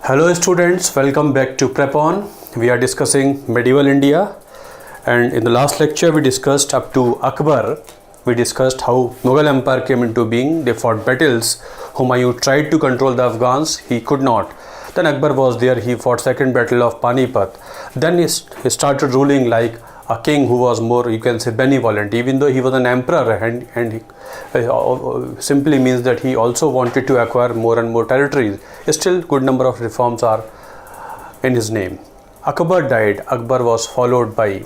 Hello students, welcome back to Prep On. We are discussing medieval India, and in the last lecture we discussed up to Akbar. We discussed how Mughal Empire came into being. They fought battles. Humayun tried to control the Afghans, he could not. Then Akbar was there, he fought second battle of Panipat. Then he started ruling like a king who was more, you can say, benevolent, even though he was an emperor, and he simply means that he also wanted to acquire more and more territories. Still, good number of reforms are in his name. Akbar died. Akbar was followed by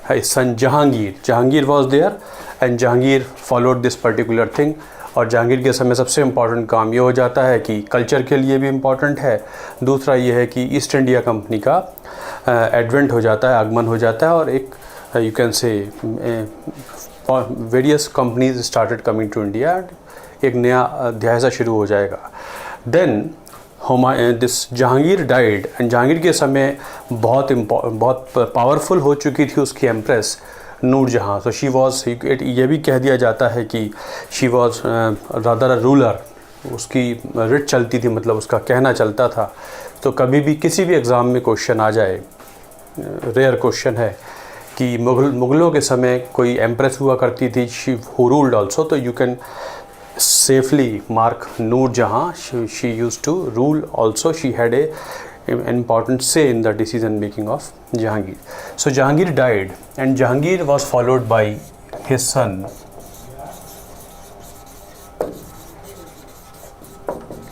his son Jahangir. Jahangir was there, and Jahangir followed this particular thing. और जहांगीर के समय सबसे important काम ये हो जाता है कि कल्चर के लिए भी इम्पॉर्टेंट है, दूसरा ये है कि ईस्ट इंडिया कंपनी का एडवेंट हो जाता है, आगमन हो जाता है, और एक you can say various companies started coming to India. एक नया अध्याय सा शुरू हो जाएगा. Then this Jahangir died, and Jahangir के समय बहुत पावरफुल हो चुकी थी उसकी empress Nurjahan. So she was, ये भी कह दिया जाता है कि she was rather a ruler. उसकी रिट चलती थी, मतलब उसका कहना चलता था. तो कभी भी किसी भी एग्ज़ाम में क्वेश्चन आ जाए, रेयर क्वेश्चन है कि मुग़लों के समय कोई एम्प्रेस हुआ करती थी, शी हु रूल्ड ऑल्सो, तो you can safely mark Nurjahan. She used to rule also. She had a important say in the decision making of Jahangir. So Jahangir died, and Jahangir was followed by his son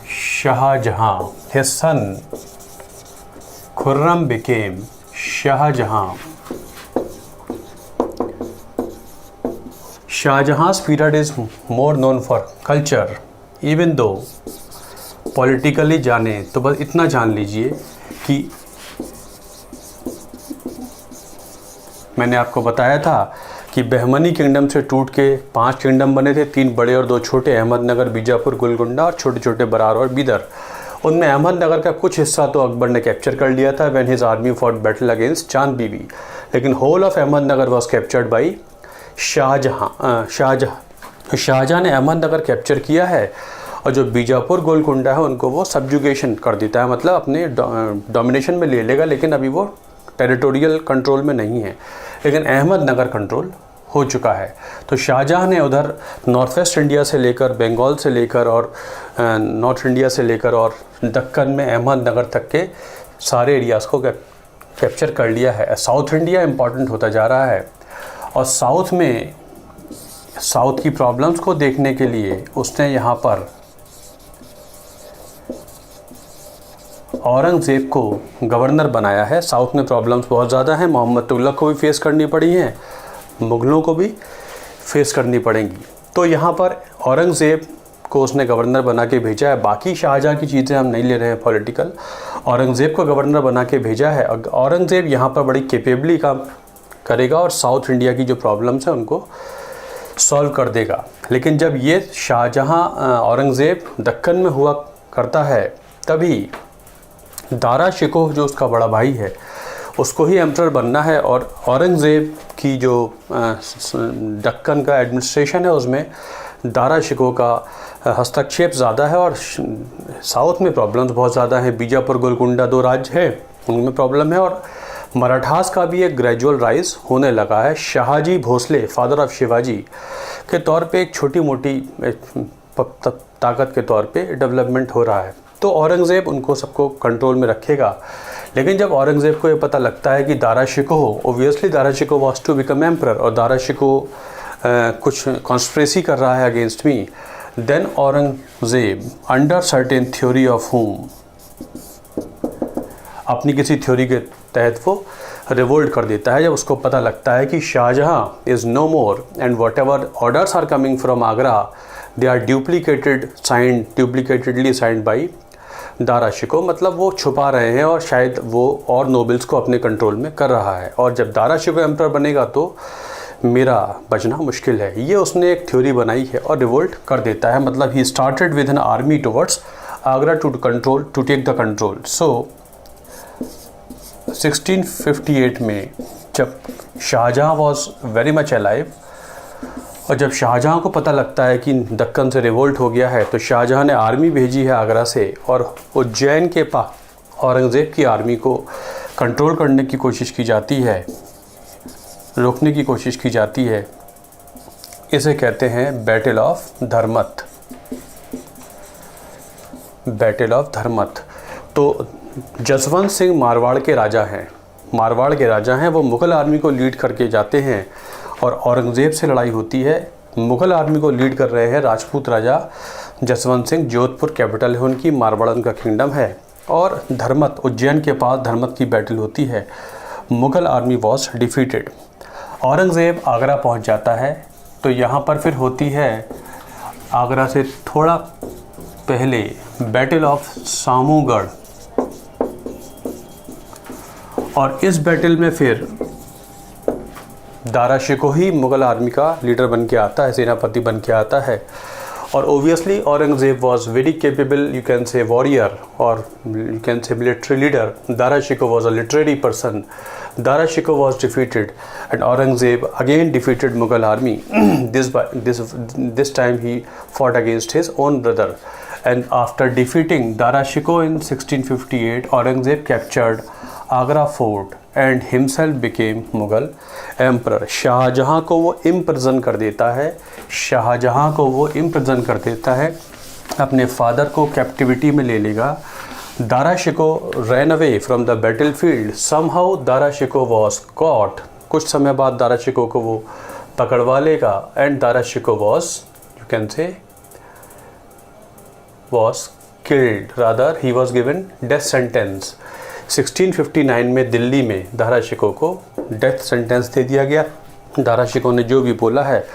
Shah Jahan. His son Khurram became Shah Jahan. Shah Jahan's period is more known for culture, even though politically जाने तो बस इतना जान लीजिए कि मैंने आपको बताया था कि बहमनी किंगडम से टूट के 5 किंगडम बने थे, 3 बड़े और 2 छोटे, अहमदनगर, बीजापुर, गोलकुंडा, और छोटे छोटे बरार और बीदर. उनमें अहमदनगर का कुछ हिस्सा तो अकबर ने कैप्चर कर लिया था when his army fought battle against Chand Bibi, लेकिन whole of Ahmednagar was captured by Shahjahan. Shahjahan ने अहमदनगर कैप्चर किया है, और जो बीजापुर गोलकुंडा है उनको वो सब्जुगेशन कर देता है, मतलब अपने डोमिनेशन में ले लेगा, लेकिन अभी वो टेरिटोरियल कंट्रोल में नहीं है, लेकिन अहमदनगर कंट्रोल हो चुका है. तो शाहजहाँ ने उधर नॉर्थ वेस्ट इंडिया से लेकर, बंगाल से लेकर, और नॉर्थ इंडिया से लेकर, और दक्कन में अहमदनगर तक के सारे एरियाज़ को कैप्चर कर लिया है. साउथ इंडिया इम्पॉर्टेंट होता जा रहा है, और साउथ की प्रॉब्लम्स को देखने के लिए उसने यहाँ पर औरंगज़ेब को गवर्नर बनाया है. साउथ में प्रॉब्लम्स बहुत ज़्यादा हैं, मोहम्मद तुगलक को भी फेस करनी पड़ी हैं, मुग़लों को भी फेस करनी पड़ेंगी. तो यहाँ पर औरंगज़ेब को उसने गवर्नर बना के भेजा है. बाकी शाहजहाँ की चीज़ें हम नहीं ले रहे हैं पॉलिटिकल. औरंगज़ेब को गवर्नर बना के भेजा है. औरंगज़ेब यहाँ पर बड़ी केपेबली काम करेगा और साउथ इंडिया की जो प्रॉब्लम्स हैं उनको सॉल्व कर देगा. लेकिन जब ये शाहजहाँ औरंगज़ेब दक्कन में हुआ करता है, तभी दारा शिकोह जो उसका बड़ा भाई है उसको ही एम्परर बनना है, और औरंगज़ेब की जो दक्कन का एडमिनिस्ट्रेशन है उसमें दारा शिकोह का हस्तक्षेप ज़्यादा है, और साउथ में प्रॉब्लम्स बहुत ज़्यादा हैं. बीजापुर गोलकुंडा 2 राज्य हैं, उनमें प्रॉब्लम है, और मराठास का भी एक ग्रेजुअल राइज होने लगा है. शाहजी भोसले, फादर ऑफ शिवाजी के तौर पे एक छोटी मोटी ताकत के तौर पे डेवलपमेंट हो रहा है. तो औरंगज़ेब उनको सबको कंट्रोल में रखेगा. लेकिन जब औरंगज़ेब को ये पता लगता है कि Dara Shikoh, obviously Dara Shikoh was to become emperor, और दारा शिकोह कुछ कॉन्स्पिरेसी कर रहा है against me, then Aurangzeb under certain theory of whom, अपनी किसी थ्योरी के तहत वो रिवोल्ट कर देता है. जब उसको पता लगता है कि Shahjahan is no more, and whatever orders are coming from Agra they are duplicatedly signed by Dara Shikoh, मतलब वो छुपा रहे हैं और शायद वो और नोबल्स को अपने कंट्रोल में कर रहा है, और जब दारा शिकोह एम्परर बनेगा तो मेरा बचना मुश्किल है. ये उसने एक थ्योरी बनाई है और रिवोल्ट कर देता है. मतलब he started with an army towards Agra to take the control. So 1658 में जब Shahjahan was very much alive, और जब शाहजहाँ को पता लगता है कि दक्कन से रिवोल्ट हो गया है तो शाहजहाँ ने आर्मी भेजी है आगरा से और उज्जैन के औरंगज़ेब की आर्मी को कंट्रोल करने की कोशिश की जाती है, रोकने की कोशिश की जाती है। इसे कहते हैं battle of Dharmat. Battle of Dharmat. तो जसवंत सिंह मारवाड़ के राजा हैं, वो मुग़ल आर्मी को लीड करके जाते हैं और औरंगज़ेब से लड़ाई होती है। मुग़ल आर्मी को लीड कर रहे हैं राजपूत राजा जसवंत सिंह। जोधपुर कैपिटल है उनकी, मारवाड़ उनका किंगडम है। और धर्मत, उज्जैन के पास धर्मत की बैटल होती है। Mughal army was defeated. Aurangzeb Agra पहुंच जाता है। तो यहाँ पर फिर होती है आगरा से थोड़ा पहले बैटल ऑफ सामूगढ़, और इस बैटल में फिर दारा शिकोही मुग़ल आर्मी का लीडर बन के आता है, सेनापति बन के आता है। और obviously Aurangzeb was very capable, you can say warrior और you can say military leader. Dara Shikoh was a literary person. Dara Shikoh was defeated and Aurangzeb again defeated Mughal army. this time he fought against his own brother, and after defeating Dara Shikoh in 1658, Aurangzeb captured Agra fort and himself became Mughal emperor। Shahjahan को वो imprison कर देता है, अपने father को captivity में ले लेगा। Dara Shikoh ran away from the battlefield। somehow Dara Shikoh was caught। कुछ समय बाद दारा शिकोह को वो पकड़वा लेगा and Dara Shikoh was, you can say, was killed, rather he was given death sentence। 1659 में दिल्ली में दारा शिकोह को डेथ सेंटेंस दे दिया गया। दारा शिकोह ने जो भी बोला है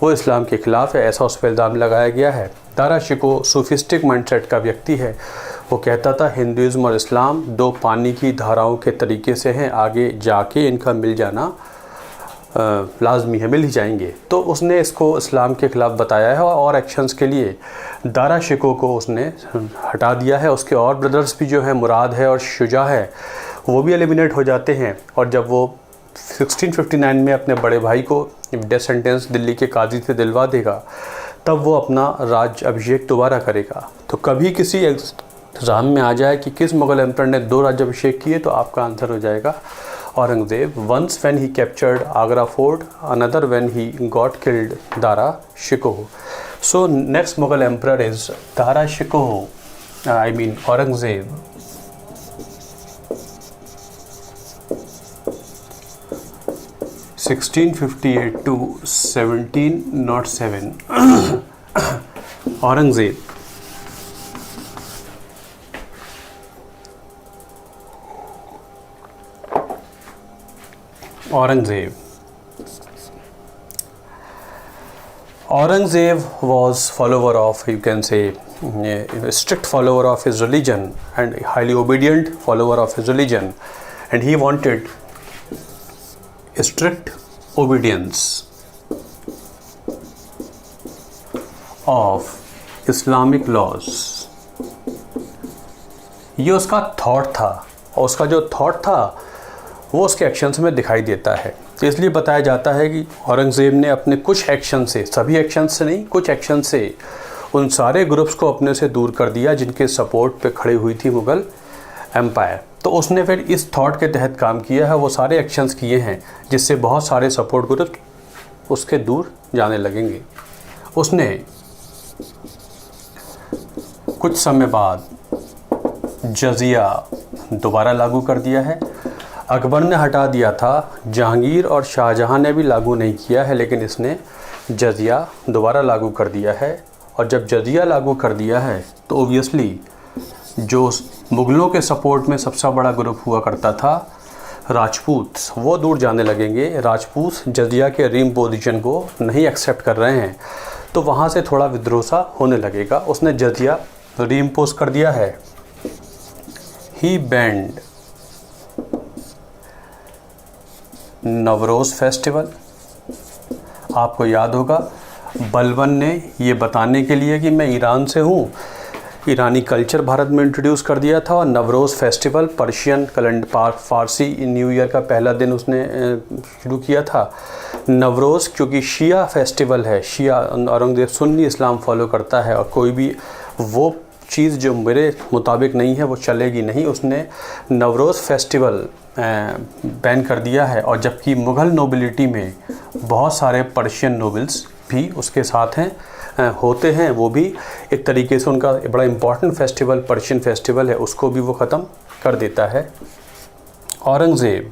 वो इस्लाम के ख़िलाफ़ है, ऐसा उस पर इल्ज़ाम लगाया गया है। दारा शिकोह सूफिस्टिक माइंडसेट का व्यक्ति है। वो कहता था हिंदुज़्म और इस्लाम दो पानी की धाराओं के तरीके से हैं, आगे जाके इनका मिल जाना लाजमी है, मिल ही जाएंगे। तो उसने इसको इस्लाम के ख़िलाफ़ बताया है और एक्शंस के लिए दारा शिकोह को उसने हटा दिया है। उसके और ब्रदर्स भी जो हैं, मुराद है और शुजा है, वो भी एलिमिनेट हो जाते हैं। और जब वो 1659 में अपने बड़े भाई को डेथ सेंटेंस दिल्ली के काजी से दिलवा देगा, तब वो अपना राज्य अभिषेक दोबारा करेगा। तो कभी किसी एग्जाम में आ जाए कि किस मुग़ल एम्परर ने 2 राज्य अभिषेक किए, तो आपका आंसर हो जाएगा Aurangzeb. Once when he captured Agra fort, another when he got killed Dara Shikoh. So next Mughal emperor is Dara Shikoh, I mean Aurangzeb. (1658 to 1707) Aurangzeb. Aurangzeb was follower of, you can say, a strict follower of his religion and highly obedient follower of his religion, and he wanted strict obedience of Islamic laws। ये उसका thought था, और उसका जो thought था वो उसके actions में दिखाई देता है। तो इसलिए बताया जाता है कि औरंगज़ेब ने अपने कुछ एक्शन से, सभी एक्शन से नहीं, कुछ एक्शन से उन सारे ग्रुप्स को अपने से दूर कर दिया जिनके सपोर्ट पे खड़ी हुई थी मुग़ल एम्पायर। तो उसने फिर इस थॉट के तहत काम किया है, वो सारे एक्शंस किए हैं जिससे बहुत सारे सपोर्ट ग्रुप उसके दूर जाने लगेंगे। उसने कुछ समय बाद जजिया दोबारा लागू कर दिया है। अकबर ने हटा दिया था, जहांगीर और शाहजहां ने भी लागू नहीं किया है, लेकिन इसने जजिया दोबारा लागू कर दिया है। और जब जजिया लागू कर दिया है तो ओबियसली जो मुग़लों के सपोर्ट में सबसे बड़ा ग्रुप हुआ करता था राजपूत, वो दूर जाने लगेंगे। राजपूत जजिया के रीइम्पोजिशन को नहीं एक्सेप्ट कर रहे हैं, तो वहाँ से थोड़ा विद्रोह सा होने लगेगा। उसने जजिया रीइम्पोज कर दिया है। ही बैंड नवरोज़ फेस्टिवल। आपको याद होगा बलबन ने ये बताने के लिए कि मैं ईरान से हूँ, ईरानी कल्चर भारत में इंट्रोड्यूस कर दिया था। और नवरोज़ फेस्टिवल पर्शियन कैलेंडर, फारसी न्यू ईयर का पहला दिन उसने शुरू किया था। नवरोज़ क्योंकि शिया फेस्टिवल है, शिया औरंगज़ेब सुन्नी इस्लाम फॉलो करता है, और कोई भी वो चीज़ जो मेरे मुताबिक नहीं है वो चलेगी नहीं। उसने नवरोज़ फेस्टिवल बैन कर दिया है, और जबकि मुग़ल नोबिलिटी में बहुत सारे पर्शियन नोबल्स भी उसके साथ हैं, होते हैं। वो भी एक तरीके से उनका बड़ा इम्पॉर्टेंट फेस्टिवल पर्शियन फेस्टिवल है, उसको भी वो ख़त्म कर देता है। औरंगज़ेब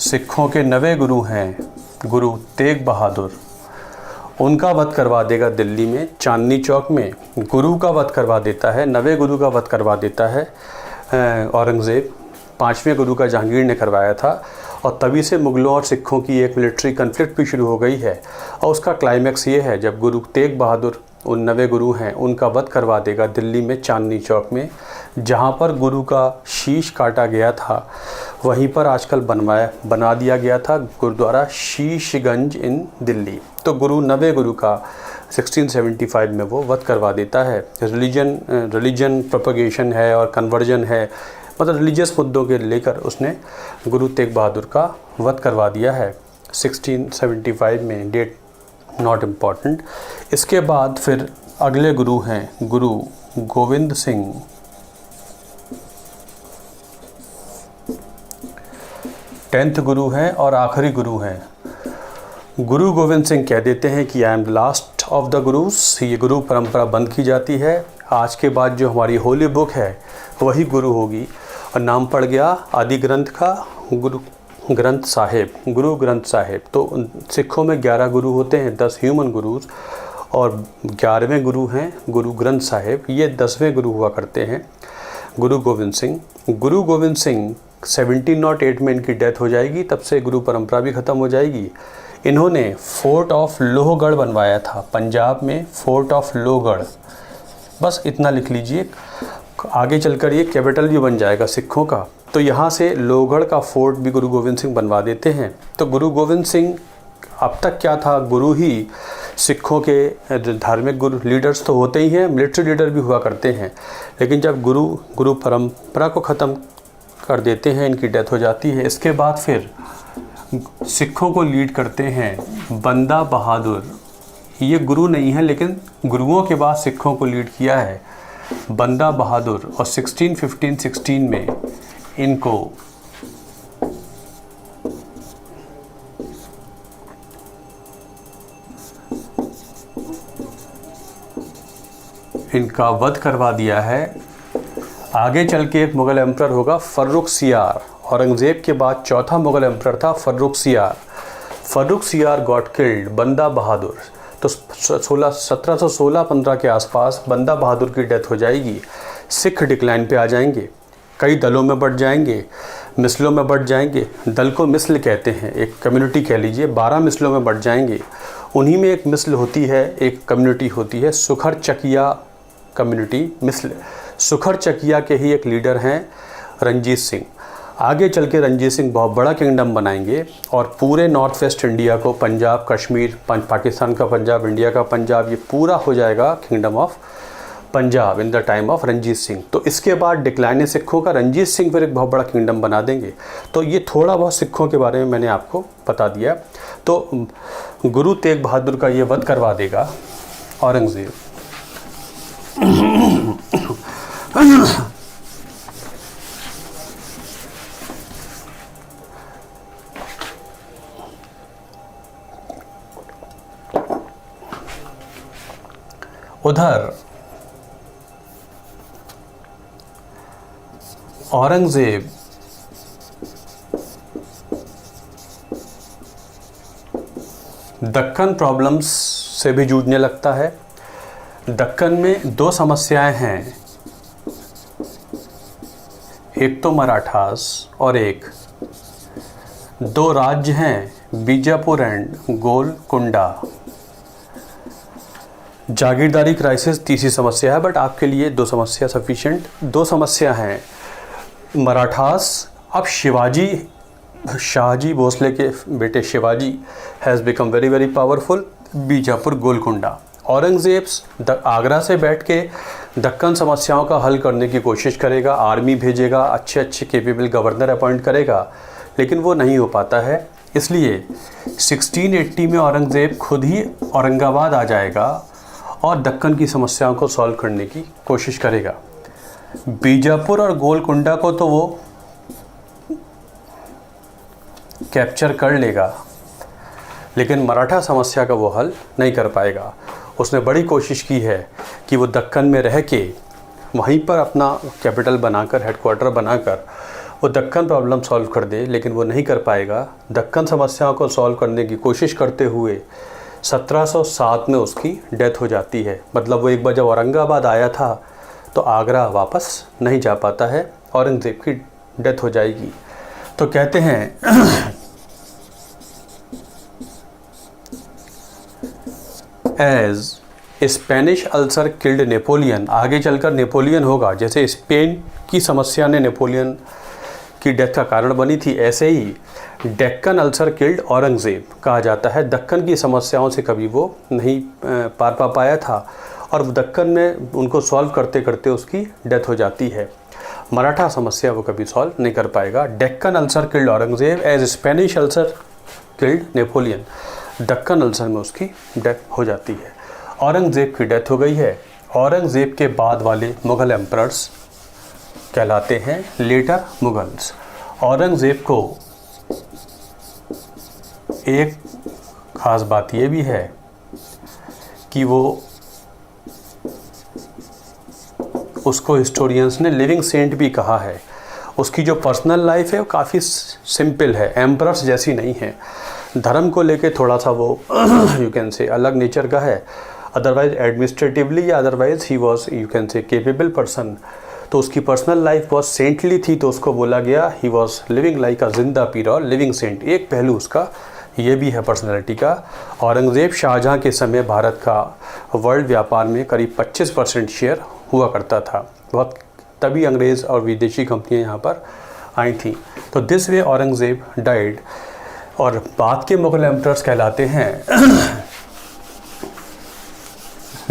सिखों के नवे गुरु हैं गुरु तेग बहादुर, उनका वध करवा देगा दिल्ली में चांदनी चौक में। गुरु का वध करवा देता है, नवे गुरु का वध करवा देता है औरंगज़ेब। 5वें गुरु का जहांगीर ने करवाया था, और तभी से मुग़लों और सिखों की एक मिलिट्री कन्फ्लिक्ट भी शुरू हो गई है। और उसका क्लाइमैक्स ये है जब गुरु तेग बहादुर, उन नवे गुरु हैं, उनका वध करवा देगा दिल्ली में चांदनी चौक में। जहाँ पर गुरु का शीश काटा गया था वहीं पर आजकल बना दिया गया था गुरुद्वारा शीशगंज इन दिल्ली। तो नवे गुरु का 1675 में वो वध करवा देता है। रिलीजन प्रोपगेशन है और कन्वर्जन है, मतलब रिलीजियस मुद्दों के लेकर उसने गुरु तेग बहादुर का वध करवा दिया है 1675 में। Date not important. इसके बाद फिर अगले गुरु हैं गुरु गोविंद सिंह। 10th गुरु हैं और आखिरी गुरु हैं। गुरु गोविंद सिंह कह देते हैं कि I am the last of the gurus. ये गुरु परंपरा बंद की जाती है। आज के बाद जो हमारी होली बुक है वही गुरु होगी, और नाम पड़ गया आदि ग्रंथ का गुरु ग्रंथ साहिब, गुरु ग्रंथ साहिब। तो सिखों में 11 गुरु होते हैं, 10 ह्यूमन गुरुज, और 11वें गुरु हैं गुरु ग्रंथ साहिब। ये 10वें गुरु हुआ करते हैं गुरु गोविंद सिंह। गुरु गोविंद सिंह 1708 में इनकी डेथ हो जाएगी, तब से गुरु परंपरा भी ख़त्म हो जाएगी। इन्होंने फोर्ट ऑफ लोहगढ़ बनवाया था पंजाब में, फोर्ट ऑफ लोहगढ़। बस इतना लिख लीजिए, आगे चलकर ये कैपिटल भी बन जाएगा सिखों का। तो यहाँ से लोहगढ़ का फोर्ट भी गुरु गोविंद सिंह बनवा देते हैं। तो गुरु गोविंद सिंह अब तक क्या था, गुरु ही सिखों के धार्मिक गुरु लीडर्स तो होते ही हैं, मिलिट्री लीडर भी हुआ करते हैं। लेकिन जब गुरु परंपरा को ख़त्म कर देते हैं, इनकी डेथ हो जाती है। इसके बाद फिर सिखों को लीड करते हैं बंदा बहादुर। ये गुरु नहीं है, लेकिन गुरुओं के बाद सिखों को लीड किया है बंदा बहादुर। और 1615-16 में इनको इनका वध करवा दिया है। आगे चल के एक मुग़ल एम्परर होगा फ़र्रुख़सियार। औरंगज़ेब के बाद चौथा मुग़ल एम्परर था फ़र्रुख़सियार। फ़र्रुख़सियार गॉट किल्ड बंदा बहादुर। तो 1716-15 के आसपास बंदा बहादुर की डेथ हो जाएगी। सिख डिक्लाइन पे आ जाएंगे, कई दलों में बढ़ जाएंगे, मिसलों में बढ़ जाएंगे। दल को मिसल कहते हैं, एक कम्युनिटी कह लीजिए, 12 मिसलों में बढ़ जाएंगे। उन्हीं में एक मिसल होती है, एक कम्युनिटी होती है सुखर चकिया कम्युनिटी मिसल। सुखर चकिया के ही एक लीडर हैं रंजीत सिंह। आगे चल के रंजीत सिंह बहुत बड़ा किंगडम बनाएंगे, और पूरे नॉर्थ वेस्ट इंडिया को, पंजाब, कश्मीर, पाकिस्तान का पंजाब, इंडिया का पंजाब, ये पूरा हो जाएगा kingdom of Punjab in the time of Ranjit Singh. तो इसके बाद डिक्लाइन सिखों का, रंजीत सिंह फिर एक बहुत बड़ा किंगडम बना देंगे। तो ये थोड़ा बहुत सिखों के बारे में मैंने आपको बता दिया। तो गुरु तेग बहादुर का ये वध करवा देगा औरंगज़ेब। उधर औरंगज़ेब दक्कन प्रॉब्लम्स से भी जूझने लगता है। दक्कन में 2 समस्याएं हैं, एक तो मराठास और एक 2 राज्य हैं बीजापुर एंड गोलकुंडा। जागीरदारी क्राइसिस तीसरी समस्या है, बट आपके लिए 2 समस्या सफिशिएंट। 2 समस्या हैं मराठास। अब शाहजी भोसले के बेटे Shivaji has become very very powerful. Bijapur Golconda. Aurangzeb Agra से बैठ के दक्कन समस्याओं का हल करने की कोशिश करेगा, आर्मी भेजेगा, अच्छे अच्छे कैपेबल गवर्नर अपॉइंट करेगा, लेकिन वो नहीं हो पाता है। इसलिए 1680 में औरंगज़ेब खुद ही औरंगाबाद आ जाएगा और दक्कन की समस्याओं को सॉल्व करने की कोशिश करेगा। बीजापुर और गोलकुंडा को तो वो कैप्चर कर लेगा, लेकिन मराठा समस्या का वो हल नहीं कर पाएगा। उसने बड़ी कोशिश की है कि वो दक्कन में रह के वहीं पर अपना कैपिटल बनाकर, हेडक्वार्टर बनाकर वो दक्कन प्रॉब्लम सॉल्व कर दे, लेकिन वो नहीं कर पाएगा। दक्कन समस्याओं को सॉल्व करने की कोशिश करते हुए 1707 में उसकी डेथ हो जाती है। मतलब वो एक बार जब औरंगाबाद आया था तो आगरा वापस नहीं जा पाता है, औरंगज़ेब की डेथ हो जाएगी। तो कहते हैं as Spanish ulcer killed Napoleon, आगे चलकर नेपोलियन होगा। जैसे स्पेन की समस्या ने नेपोलियन की डेथ का कारण बनी थी, ऐसे ही डेक्कन अल्सर किल्ड औरंगज़ेब कहा जाता है। दक्कन की समस्याओं से कभी वो नहीं पार पा पाया था और दक्कन में उनको सॉल्व करते करते उसकी डेथ हो जाती है। मराठा समस्या वो कभी सॉल्व नहीं कर पाएगा। Deccan ulcer killed Aurangzeb as Spanish ulcer killed Napoleon, Deccan ulcer में उसकी डेथ हो जाती है। औरंगज़ेब की डेथ हो गई है। औरंगज़ेब के बाद वाले मुग़ल एम्परर्स कहलाते हैं लेटर मुग़ल्स। औरंगज़ेब को एक ख़ास बात ये भी है कि उसको हिस्टोरियंस ने लिविंग सेंट भी कहा है। उसकी जो पर्सनल लाइफ है वो काफ़ी सिंपल है, एम्परर्स जैसी नहीं है। धर्म को लेके थोड़ा सा वो यू कैन से अलग नेचर का है, अदरवाइज एडमिनिस्ट्रेटिवली या otherwise he was you can से केपेबल पर्सन। तो उसकी पर्सनल लाइफ बहुत सेंटली थी, तो उसको बोला गया ही वॉज लिविंग लाइक अ जिंदा पीर और लिविंग सेंट। एक पहलू उसका ये भी है पर्सनैलिटी का। औरंगज़ेब शाहजहाँ के समय भारत का वर्ल्ड व्यापार में करीब 25% शेयर हुआ करता था। बहुत तभी अंग्रेज़ और विदेशी कंपनियां यहाँ पर आई थी। तो दिस वे औरंगज़ेब डाइड। और बाद के मुग़ल एम्परर्स कहलाते हैं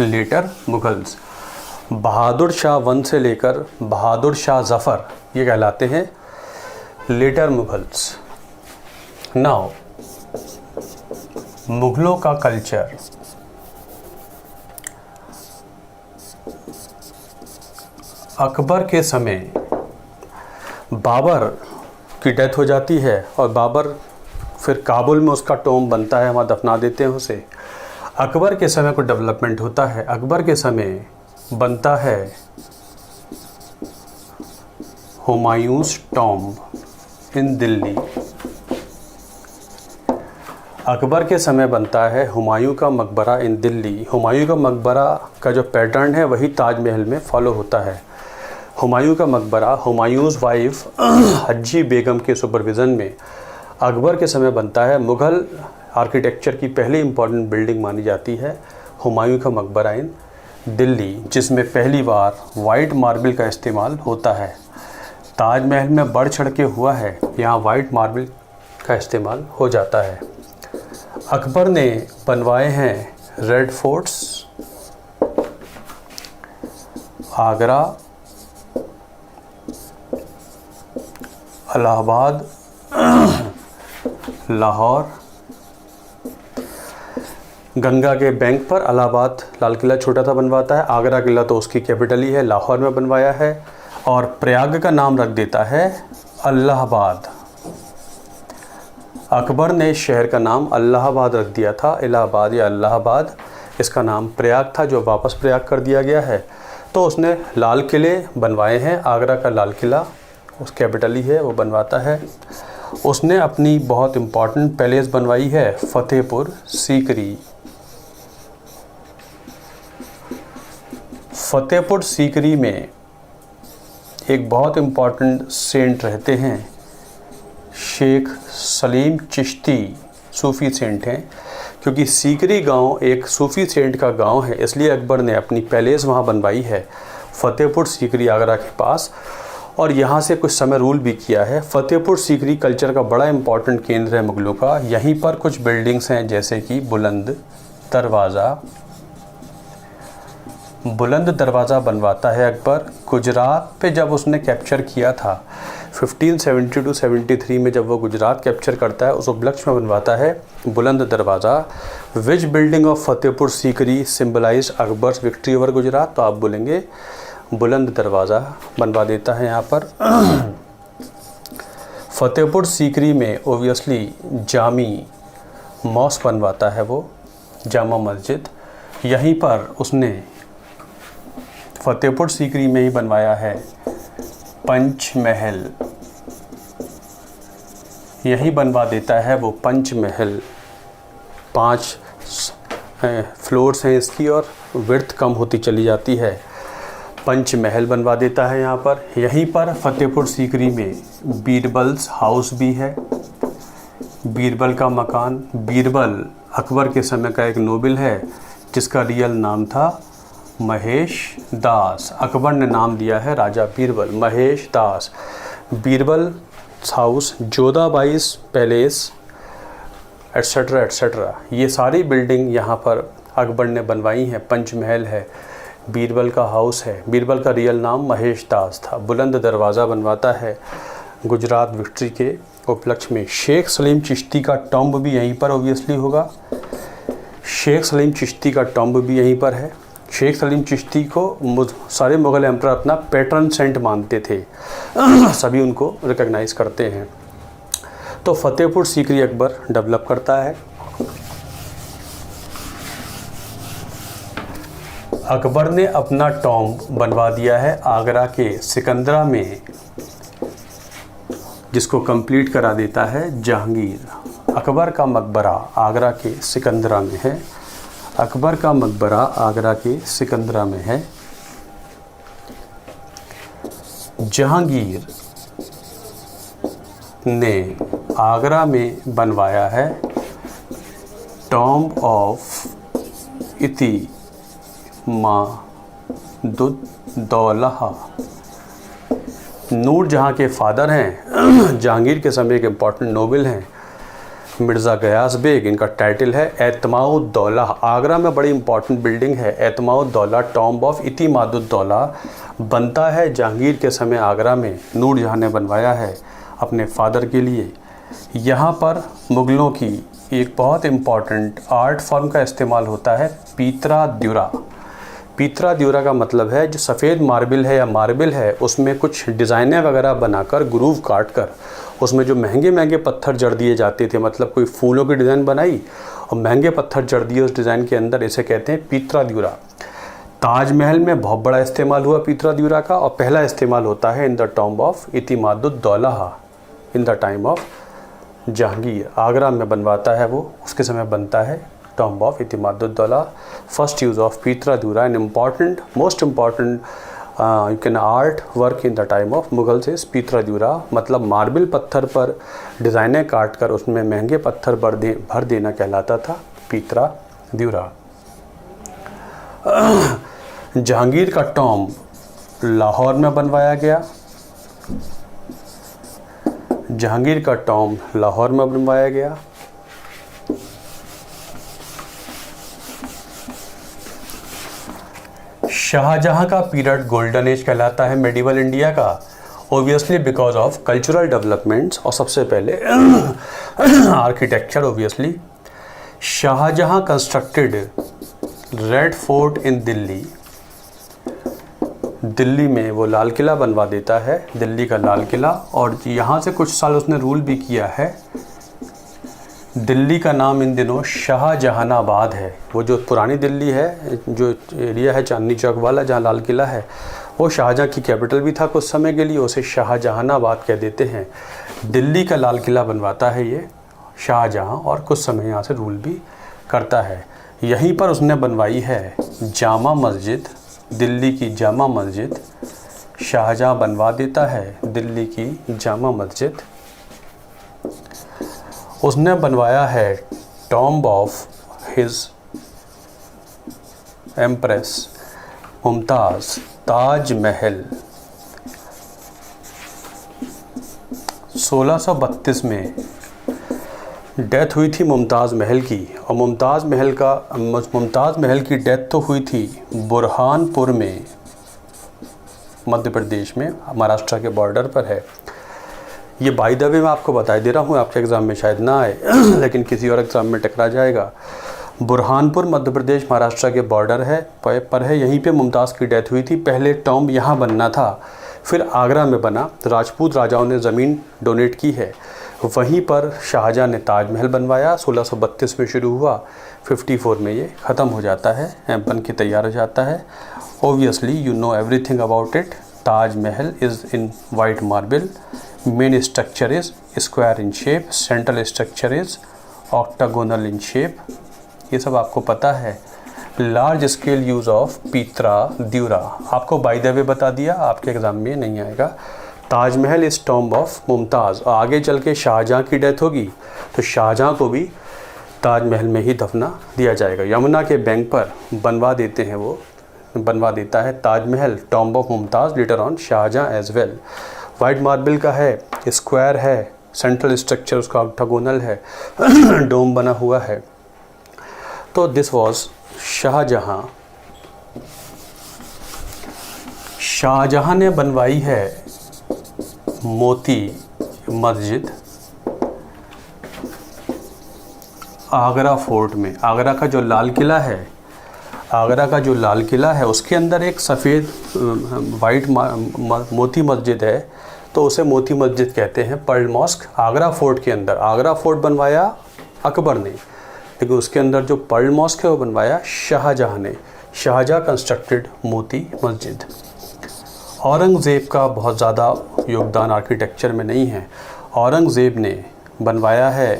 लेटर मुग़ल्स। बहादुर शाह 1 से लेकर बहादुर शाह ज़फ़र ये कहलाते हैं लेटर मुग़ल्स। नाउ मुग़लों का कल्चर। अकबर के समय बाबर की डेथ हो जाती है और बाबर फिर काबुल में उसका टॉम बनता है, वहाँ दफना देते हैं उसे। अकबर के समय को डेवलपमेंट होता है। अकबर के समय बनता है हुमायूंस टॉम्ब इन दिल्ली। अकबर के समय बनता है हुमायूं का मकबरा इन दिल्ली। हुमायूं का मकबरा का जो पैटर्न है वही ताजमहल में फॉलो होता है। हुमायूं का मकबरा हुमायूंस वाइफ हज्जी बेगम के सुपरविज़न में अकबर के समय बनता है। मुग़ल आर्किटेक्चर की पहली इम्पॉर्टेंट बिल्डिंग मानी जाती है हुमायूं का मकबरा इन दिल्ली, जिसमें पहली बार वाइट मार्बल का इस्तेमाल होता है। ताजमहल में बढ़ चढ़ के हुआ है, यहाँ वाइट मार्बल का इस्तेमाल हो जाता है। अकबर ने बनवाए हैं रेड फोर्ट्स, आगरा, इलाहाबाद, लाहौर। गंगा के बैंक पर इलाहाबाद लाल किला छोटा सा बनवाता है। आगरा किला तो उसकी कैपिटल ही है, लाहौर में बनवाया है। और प्रयाग का नाम रख देता है इलाहाबाद। अकबर ने शहर का नाम इलाहाबाद रख दिया था, इलाहाबाद या इलाहाबाद। इसका नाम प्रयाग था जो वापस प्रयाग कर दिया गया है। तो उसने लाल किले बनवाए हैं। आगरा का लाल किला उस कैपिटल ही है, वो बनवाता है। उसने अपनी बहुत इम्पॉर्टेंट पैलेस बनवाई है फतेहपुर सीकरी। फतेहपुर सीकरी में एक बहुत इम्पॉर्टेंट सेंट रहते हैं, शेख सलीम चिश्ती सूफ़ी सेंट हैं। क्योंकि सीकरी गांव एक सूफ़ी सेंट का गांव है, इसलिए अकबर ने अपनी पैलेस वहां बनवाई है फतेहपुर सीकरी आगरा के पास, और यहाँ से कुछ समय रूल भी किया है। फतेहपुर सीकरी कल्चर का बड़ा इम्पॉर्टेंट केंद्र है मुग़लों का। यहीं पर कुछ बिल्डिंग्स हैं जैसे कि बुलंद दरवाज़ा, बुलंद दरवाज़ा बनवाता है अकबर। गुजरात पे जब उसने कैप्चर किया था 1572-73 में, जब वो गुजरात कैप्चर करता है उस उपलक्ष्य में बनवाता है Buland Darwaza. Which building of Fatehpur Sikri symbolise Akbar's victory over Gujarat? तो आप बोलेंगे बुलंद दरवाज़ा बनवा देता है यहाँ पर। फतेहपुर सीकरी में ओबियसली जामी मॉस्क बनवाता है वो, जामा मस्जिद। यहीं पर उसने फतेहपुर सीकरी में ही बनवाया है पंचमहल, यही बनवा देता है वो पंचमहल। 5 फ्लोर्स हैं इसकी और विड्थ कम होती चली जाती है। पंचमहल बनवा देता है यहाँ पर। यहीं पर फतेहपुर सीकरी में बीरबल्स हाउस भी है, बीरबल का मकान। बीरबल अकबर के समय का एक नोबल है जिसका रियल नाम था महेश दास। अकबर ने नाम दिया है Raja Birbal, Mahesh Das. Birbal house, Jodhabai's palace, etcetera etcetera, ये सारी बिल्डिंग यहाँ पर अकबर ने बनवाई हैं। पंचमहल है, बीरबल का हाउस है। बीरबल का रियल नाम महेश दास था। बुलंद दरवाज़ा बनवाता है गुजरात विक्ट्री के उपलक्ष्य में। शेख सलीम चिश्ती का टॉम्ब भी यहीं पर ओबियसली होगा। शेख सलीम चिश्ती का टॉम्ब भी यहीं पर है। शेख सलीम चिश्ती को सारे मुग़ल एम्परर अपना पैटर्न सेंट मानते थे, सभी उनको रिकॉग्नाइज करते हैं। तो फतेहपुर सीकरी अकबर डेवलप करता है। अकबर ने अपना टॉम्ब बनवा दिया है आगरा के सिकंदरा में, जिसको कंप्लीट करा देता है जहांगीर। अकबर का मकबरा आगरा के सिकंदरा में है। अकबर का मकबरा आगरा के सिकंदरा में है। जहांगीर ने आगरा में बनवाया है टॉम्ब ऑफ इतिमादुद्दौला। नूरजहाँ के फादर हैं, जहांगीर के समय एक इम्पॉर्टेंट नोबल हैं, मिर्ज़ा गयास बेग। इनका टाइटल है एतमाउद्दौला। आगरा में बड़ी इंपॉर्टेंट बिल्डिंग है एतमाउद्दौला, टॉम्ब ऑफ इतिमादुद्दौला बनता है जहांगीर के समय आगरा में। नूरजहाँ ने बनवाया है अपने फादर के लिए। यहाँ पर मुग़लों की एक बहुत इम्पॉर्टेंट आर्ट फॉर्म का इस्तेमाल होता है पीतरा द्युरा। पीतरा द्युरा का मतलब है जो सफ़ेद मार्बल है या मार्बल है उसमें कुछ डिज़ाइनें वगैरह बनाकर, ग्रूव काट कर उसमें जो महंगे महंगे पत्थर जड़ दिए जाते थे, मतलब कोई फूलों की डिज़ाइन बनाई और महंगे पत्थर जड़ दिए उस डिज़ाइन के अंदर, इसे कहते हैं पीतरा द्युरा। ताजमहल में बहुत बड़ा इस्तेमाल हुआ पीतरा द्युरा का, और पहला इस्तेमाल होता है in the tomb of Itimaduddaula in the time of Jahangir. Agra में बनवाता है वो, उसके समय बनता है tomb of Itimaduddaula. First use of pietra dura, an important most important you can art work in the time of Mughals is pietra dura. मतलब मार्बल पत्थर पर डिज़ाइनें काट कर उसमें महंगे पत्थर भर देना कहलाता था पीतरा द्युरा। जहांगीर का टॉम्ब लाहौर में बनवाया गया। जहांगीर का टॉम्ब लाहौर में बनवाया गया। शाहजहां का पीरियड गोल्डन एज कहलाता है मेडिवल इंडिया का, obviously because of cultural developments और सबसे पहले architecture. Obviously Shahjahan constructed Red Fort in Delhi. Delhi में वो लाल किला बनवा देता है, दिल्ली का लाल किला, और यहाँ से कुछ साल उसने रूल भी किया है। दिल्ली का नाम इन दिनों शाहजहानाबाद है। वो जो पुरानी दिल्ली है, जो एरिया है चांदनी चौक वाला जहाँ लाल किला है, वो शाहजहाँ की कैपिटल भी था कुछ समय के लिए, उसे शाहजहानाबाद कह देते हैं। दिल्ली का लाल किला बनवाता है ये शाहजहाँ, और कुछ समय यहाँ से रूल भी करता है। यहीं पर उसने बनवाई है जामा मस्जिद, दिल्ली की जामा मस्जिद। शाहजहाँ बनवा देता है दिल्ली की जामा मस्जिद। उसने बनवाया है tomb of his empress Mumtaz, Taj Mahal. 1632 में डेथ हुई थी मुमताज़ महल की, और मुमताज़ महल की डेथ तो हुई थी बुरहानपुर में, मध्य प्रदेश में, महाराष्ट्र के बॉर्डर पर है। ये बाय द वे मैं आपको बता दे रहा हूँ, आपके एग्ज़ाम में शायद ना आए लेकिन किसी और एग्ज़ाम में टकरा जाएगा। बुरहानपुर मध्य प्रदेश महाराष्ट्र के बॉर्डर है, यहीं पे मुमताज़ की डेथ हुई थी। पहले टॉम्ब यहाँ बनना था, फिर आगरा में बना। राजपूत राजाओं ने ज़मीन डोनेट की है, वहीं पर शाहजहाँ ने ताजमहल बनवाया। 1632 में शुरू हुआ, 54 में ये ख़त्म हो जाता है, बन के तैयार हो जाता है। Obviously you know everything about it. Taj Mahal is in white marble, main structure is square in shape, central structure is octagonal in shape, ये सब आपको पता है। लार्ज स्केल यूज़ ऑफ पीतरा द्यूरा, आपको बाय द वे बता दिया, आपके एग्ज़ाम में नहीं आएगा। Taj Mahal is tomb of Mumtaz. आगे चल के शाहजहाँ की डेथ होगी तो शाहजहाँ को भी ताजमहल में ही दफना दिया जाएगा। यमुना के बैंक पर बनवा देता है Tajmahal, tomb of Mumtaz, later on Shahjahan as well. White marble का है, स्क्वायर है, सेंट्रल स्ट्रक्चर उसका ऑक्टागोनल है, डोम बना हुआ है। तो दिस वॉज शाहजहाँ ने बनवाई है मोती मस्जिद आगरा फोर्ट में। आगरा का जो लाल किला है उसके अंदर एक सफ़ेद वाइट मोती मस्जिद है, तो उसे मोती मस्जिद कहते हैं। पर्ल मॉस्क आगरा फोर्ट के अंदर, आगरा फोर्ट बनवाया अकबर ने, लेकिन उसके अंदर जो पर्ल मॉस्क है वो बनवाया शाहजहाँ ने। शाहजहाँ कंस्ट्रक्टेड मोती मस्जिद। औरंगज़ेब का बहुत ज़्यादा योगदान आर्किटेक्चर में नहीं है। औरंगज़ेब ने बनवाया है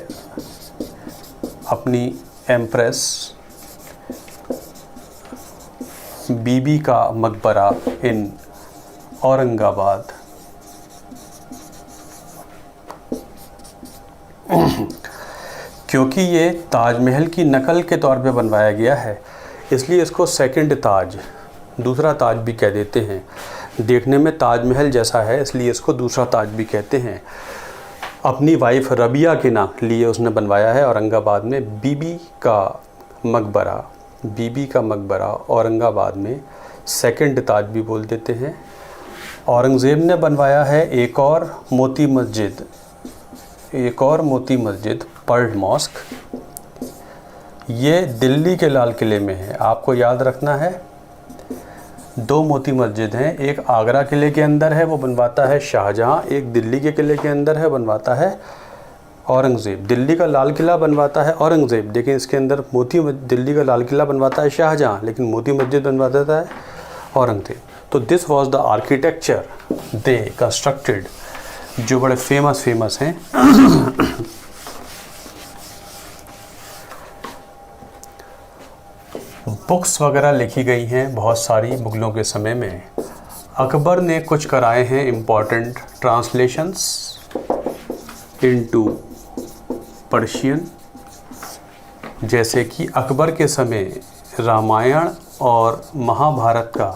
अपनी एम्प्रेस बीबी का मकबरा इन औरंगाबाद। क्योंकि ये ताजमहल की नकल के तौर पे बनवाया गया है, इसलिए इसको सेकंड ताज, दूसरा ताज भी कह देते हैं। देखने में ताजमहल जैसा है इसलिए इसको दूसरा ताज भी कहते हैं। अपनी वाइफ रबिया के नाम लिए उसने बनवाया है औरंगाबाद में बीबी का मकबरा औरंगाबाद में, सेकंड ताज भी बोल देते हैं। औरंगज़ेब ने बनवाया है एक और मोती मस्जिद पर्ल मॉस्क। ये दिल्ली के लाल किले में है। आपको याद रखना है, दो मोती मस्जिद हैं, एक आगरा किले के अंदर है वो बनवाता है शाहजहाँ, एक दिल्ली के किले के अंदर है बनवाता है औरंगज़ेब। दिल्ली का लाल किला बनवाता है औरंगज़ेब, लेकिन इसके अंदर दिल्ली का लाल किला बनवाता है शाहजहाँ, लेकिन मोती मस्जिद बनवा देता है औरंगज़ेब। तो this was the architecture they constructed, जो बड़े फेमस हैं। बुक्स वगैरह लिखी गई हैं बहुत सारी मुग़लों के समय में। अकबर ने कुछ कराए हैं इम्पॉर्टेंट ट्रांसलेशंस इनटू पर्शियन, जैसे कि अकबर के समय रामायण और महाभारत का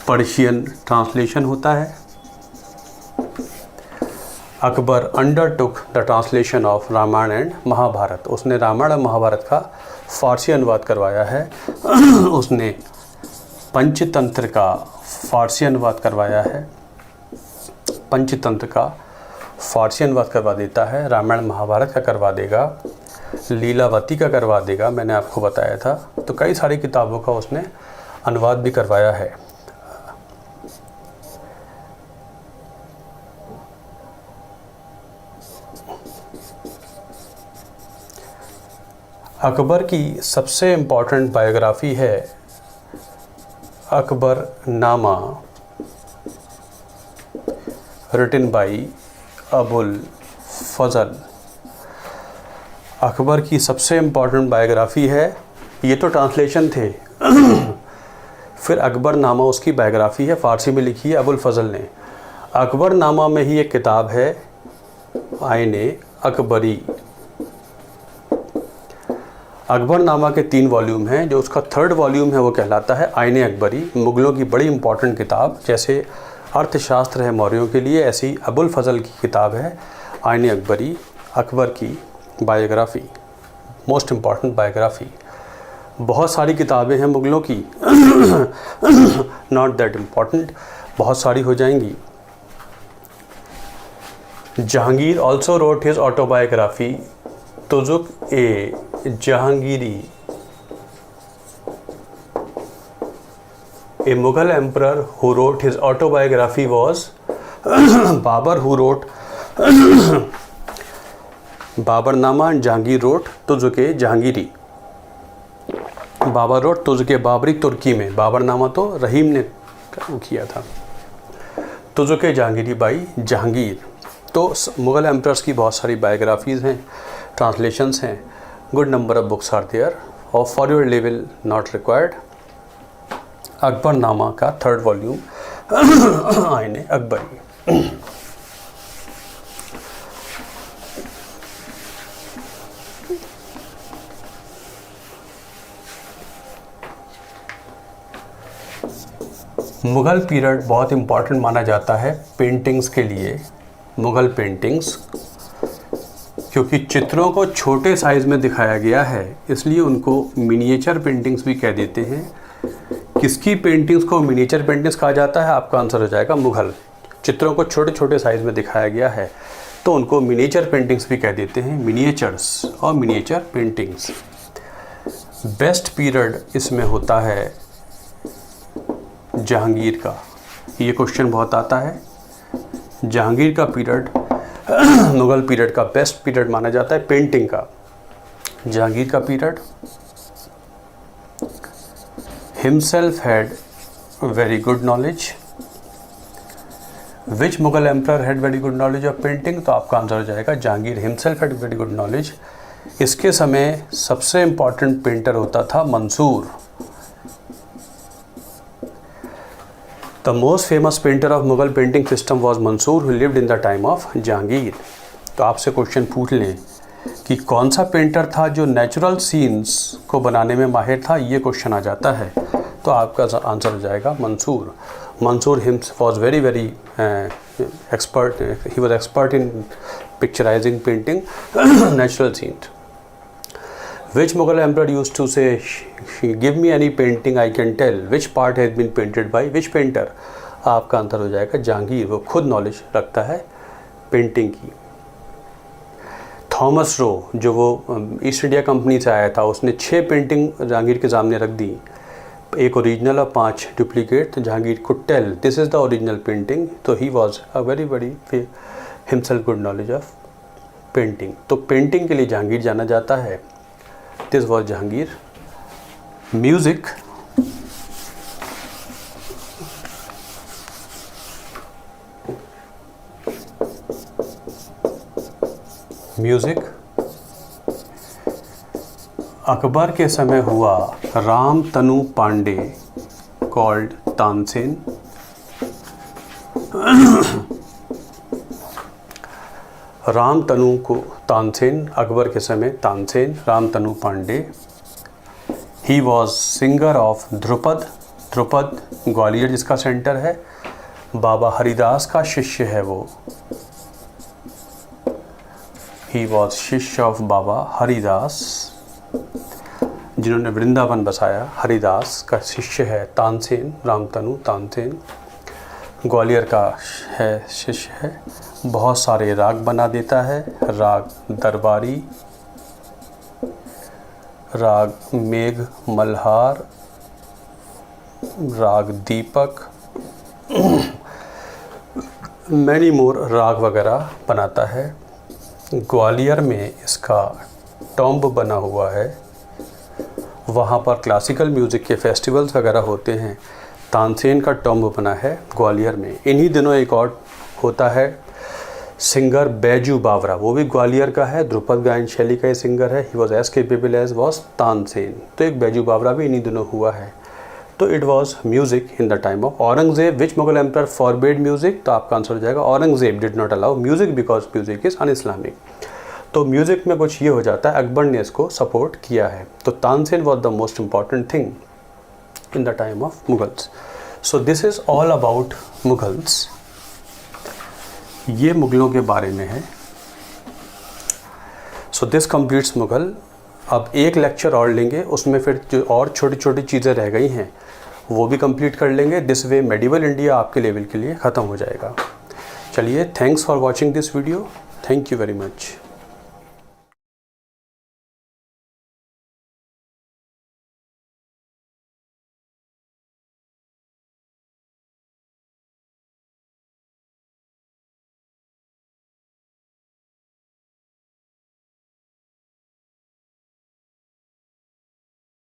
पर्शियन ट्रांसलेशन होता है। Akbar undertook the translation of Ramayana and Mahabharata, उसने रामायण और महाभारत का फ़ारसी अनुवाद करवाया है। उसने पंचतंत्र का फ़ारसी अनुवाद करवाया है, पंचतंत्र का फ़ारसी अनुवाद करवा देता है। रामायण महाभारत का करवा देगा, लीलावती का करवा देगा, मैंने आपको बताया था। तो कई सारी किताबों का उसने अनुवाद भी करवाया है। अकबर की सबसे इम्पॉर्टेंट बायोग्राफ़ी है अकबर नामा, रिटन बाई अबुल फजल। अकबर की सबसे इम्पॉर्टेंट बायोग्राफ़ी है, ये तो ट्रांसलेशन थे। फिर अकबर नामा उसकी बायोग्राफ़ी है, फ़ारसी में लिखी है अबुल फजल ने। अकबर नामा में ही एक किताब है आईने अकबरी। अकबरनामा के 3 वॉल्यूम हैं, जो उसका 3rd वॉल्यूम है वो कहलाता है आईने अकबरी। मुग़लों की बड़ी इंपॉर्टेंट किताब, जैसे अर्थशास्त्र है मौर्यों के लिए, ऐसी अबुल फजल की किताब है आईने अकबरी, अकबर की बायोग्राफी, मोस्ट इम्पॉर्टेंट बायोग्राफी। बहुत सारी किताबें हैं मुग़लों की, नॉट दैट इम्पॉर्टेंट, बहुत सारी हो जाएंगी। Jahangir also wrote his autobiography Tuzuk A Jahangiri, A Mughal emperor who wrote his autobiography was Babur, who wrote Babarnama, and Jahangir wrote Tuzuk Jahangiri. Babar wrote Tuzuk Baburi तुर्की में, बाबरनामा तो रहीम ने किया था, तुजुके जहांगीरी बाई जहांगीर। तो मुग़ल एम्परर्स की बहुत सारी बायोग्राफीज़ हैं, ट्रांसलेशंस हैं, good number of books are there, और for your level not required. Akbarnama का 3rd volume Aine Akbari. Mughal period बहुत इम्पॉर्टेंट माना जाता है पेंटिंग्स के लिए, मुग़ल पेंटिंग्स, क्योंकि चित्रों को छोटे साइज़ में दिखाया गया है, इसलिए उनको मिनिएचर पेंटिंग्स भी कह देते हैं। किसकी पेंटिंग्स को मिनिएचर पेंटिंग्स कहा जाता है? आपका आंसर हो जाएगा मुग़ल। चित्रों को छोटे छोटे साइज़ में दिखाया गया है तो उनको मिनिएचर पेंटिंग्स भी कह देते हैं, मिनिएचर्स और मिनिएचर पेंटिंग्स। बेस्ट पीरियड इसमें होता है जहांगीर का, ये क्वेश्चन बहुत आता है। जहांगीर का पीरियड मुग़ल पीरियड का बेस्ट पीरियड माना जाता है पेंटिंग का। जहांगीर का period himself had very good knowledge. Which Mughal emperor had very good knowledge of painting? तो आपका आंसर हो जाएगा Jahangir himself had very good knowledge। इसके समय सबसे इम्पॉर्टेंट पेंटर होता था Mansoor. The most famous painter of Mughal painting system was Mansoor, who lived in the time of Jahangir. तो आपसे क्वेश्चन पूछ लें कि कौन सा पेंटर था जो नेचुरल सीन्स को बनाने में माहिर था, ये क्वेश्चन आ जाता है, तो आपका आंसर हो जाएगा Mansur. Mansur himself was very expert, he was expert in picturising painting natural scenes. Which Mughal emperor used to say give me any painting I can tell which part has been painted by which painter? आपका answer हो जाएगा जहांगीर, वो खुद knowledge रखता है painting की। Thomas Roe, जो वो ईस्ट इंडिया कंपनी से आया था, उसने 6 पेंटिंग जहांगीर के सामने रख दी, एक ओरिजिनल और 5 डुप्लीकेट। तो Jahangir could tell this is the original painting, तो he was a very himself good knowledge of painting. तो पेंटिंग के लिए जहांगीर जाना जाता है। This was Jahangir. Music, music Akbar के समय हुआ राम तनु पांडे कॉल्ड तानसेन। राम तनु को तानसेन, अकबर के समय Tansen, Ram Tanu Pandey. He was singer of dhrupad, dhrupad Gwalior जिसका सेंटर है, बाबा हरिदास का शिष्य है वो। ही वॉज शिष्य ऑफ बाबा हरिदास, जिन्होंने वृंदावन बसाया। हरिदास का शिष्य है तानसेन, रामतनु तानसेन, ग्वालियर का है शिष्य है। बहुत सारे राग बना देता है, राग दरबारी, राग मेघ मल्हार, राग दीपक, मैनी मोर राग वगैरह बनाता है। ग्वालियर में इसका टॉम्ब बना हुआ है, वहाँ पर क्लासिकल म्यूज़िक के फेस्टिवल्स वगैरह होते हैं। तानसेन का टॉम्ब बना है ग्वालियर में। इन्हीं दिनों एक और होता है सिंगर बैजू बावरा, वो भी ग्वालियर का है, ध्रुपद गायन शैली का ही सिंगर है। He was as capable as was Tansen. तो एक बैजू बावरा भी इन्हीं दिनों हुआ है। तो it was music in the time of Aurangzeb. Which Mughal emperor forbade music? तो आपका आंसर हो जाएगा Aurangzeb did not allow music because music is unislamic. तो म्यूज़िक में कुछ ये हो जाता है, अकबर ने इसको सपोर्ट किया है। तो Tansen was the most important thing in the time of Mughals. So this is all about Mughals. ये मुगलों के बारे में है। So this completes Mughal. अब एक लेक्चर और लेंगे, उसमें फिर जो और छोटी छोटी चीज़ें रह गई हैं वो भी कंप्लीट कर लेंगे। दिस वे मेडिवल इंडिया आपके लेवल के लिए ख़त्म हो जाएगा। चलिए, thanks for watching this video. Thank you very much.